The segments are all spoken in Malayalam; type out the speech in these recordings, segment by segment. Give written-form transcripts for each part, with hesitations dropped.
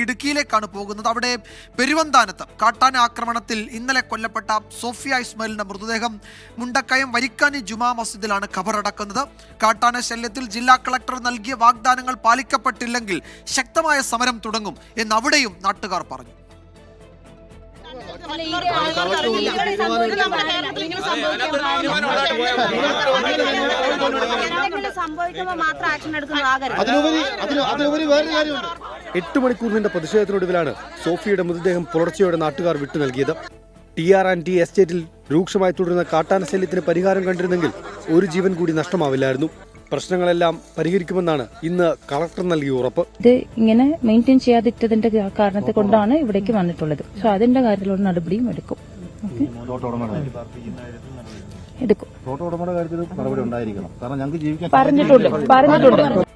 ഇടുക്കിയിലേക്കാണ് പോകുന്നത്. അവിടെ പെരുവന്താനത്ത് കാട്ടാന ആക്രമണത്തിൽ ഇന്നലെ കൊല്ലപ്പെട്ട സോഫിയ ഇസ്മായിലിന്റെ മൃതദേഹം മുണ്ടക്കയം വരിക്കാനി ജുമാ മസ്ജിദിലാണ് ഖബറടക്കുന്നത്. കാട്ടാന ശല്യത്തിൽ ജില്ലാ കളക്ടർ നൽകിയ വാഗ്ദാനങ്ങൾ പാലിക്കപ്പെട്ടില്ലെങ്കിൽ ശക്തമായ സമരം തുടങ്ങും എന്ന് അവിടെയും നാട്ടുകാർ പറഞ്ഞു. എട്ട് മണിക്കൂർ നീണ്ട പ്രതിഷേധത്തിനൊടുവിലാണ് സോഫിയയുടെ മൃതദേഹം പുലർച്ചെയോടെ നാട്ടുകാർ വിട്ടു നൽകിയത്. TR&T എസ്റ്റേറ്റിൽ രൂക്ഷമായി തുടരുന്ന കാട്ടാന ശല്യത്തിന് പരിഹാരം കണ്ടിരുന്നെങ്കിൽ ഒരു ജീവൻ കൂടി നഷ്ടമാവില്ലായിരുന്നു. പ്രശ്നങ്ങളെല്ലാം പരിഹരിക്കുമെന്നാണ് ഇന്ന് കളക്ടർ നൽകിയ ഉറപ്പ്. ഇത് ഇങ്ങനെ മെയിൻറ്റെയിൻ ചെയ്യാതിട്ടതിന്റെ കാരണത്തെ കൊണ്ടാണ് ഇവിടേക്ക് വന്നിട്ടുള്ളത്. സോ അതിന്റെ കാര്യത്തിലുള്ള നടപടിയും എടുക്കും.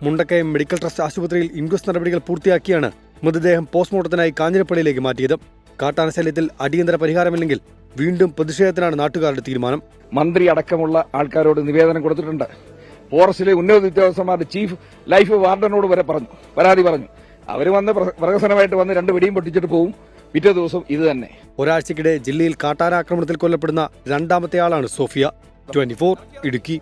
മുണ്ടക്കയം മെഡിക്കൽ ട്രസ്റ്റ് ആശുപത്രിയിൽ ഇൻക്വസ്റ്റ് നടപടികൾ പൂർത്തിയാക്കിയാണ് മൃതദേഹം പോസ്റ്റ്മോർട്ടത്തിനായി കാഞ്ഞിരപ്പള്ളിയിലേക്ക് മാറ്റിയത്. കാട്ടാന ശല്യത്തിൽ അടിയന്തര പരിഹാരമില്ലെങ്കിൽ വീണ്ടും പ്രതിഷേധത്തിനാണ് നാട്ടുകാരുടെ തീരുമാനം. മന്ത്രി അടക്കമുള്ള ആൾക്കാരോട് നിവേദനം കൊടുത്തിട്ടുണ്ട്. ഫോറസ്റ്റിലെ ഉന്നത ഉദ്യോഗസ്ഥന്മാരുടെ ചീഫ് ലൈഫ് വാർഡനോട് വരെ പരാതി പറഞ്ഞു. അവർ വന്ന് പ്രഹസനമായിട്ട് വന്ന് 2 വെടിയും പൊട്ടിച്ചിട്ട് പോവും. പിറ്റേ ദിവസം ഇത് തന്നെ. ഒരാഴ്ചക്കിടെ ജില്ലയിൽ കാട്ടാന ആക്രമണത്തിൽ കൊല്ലപ്പെടുന്ന രണ്ടാമത്തെ ആളാണ് സോഫിയ. 24 ഇടുക്കി.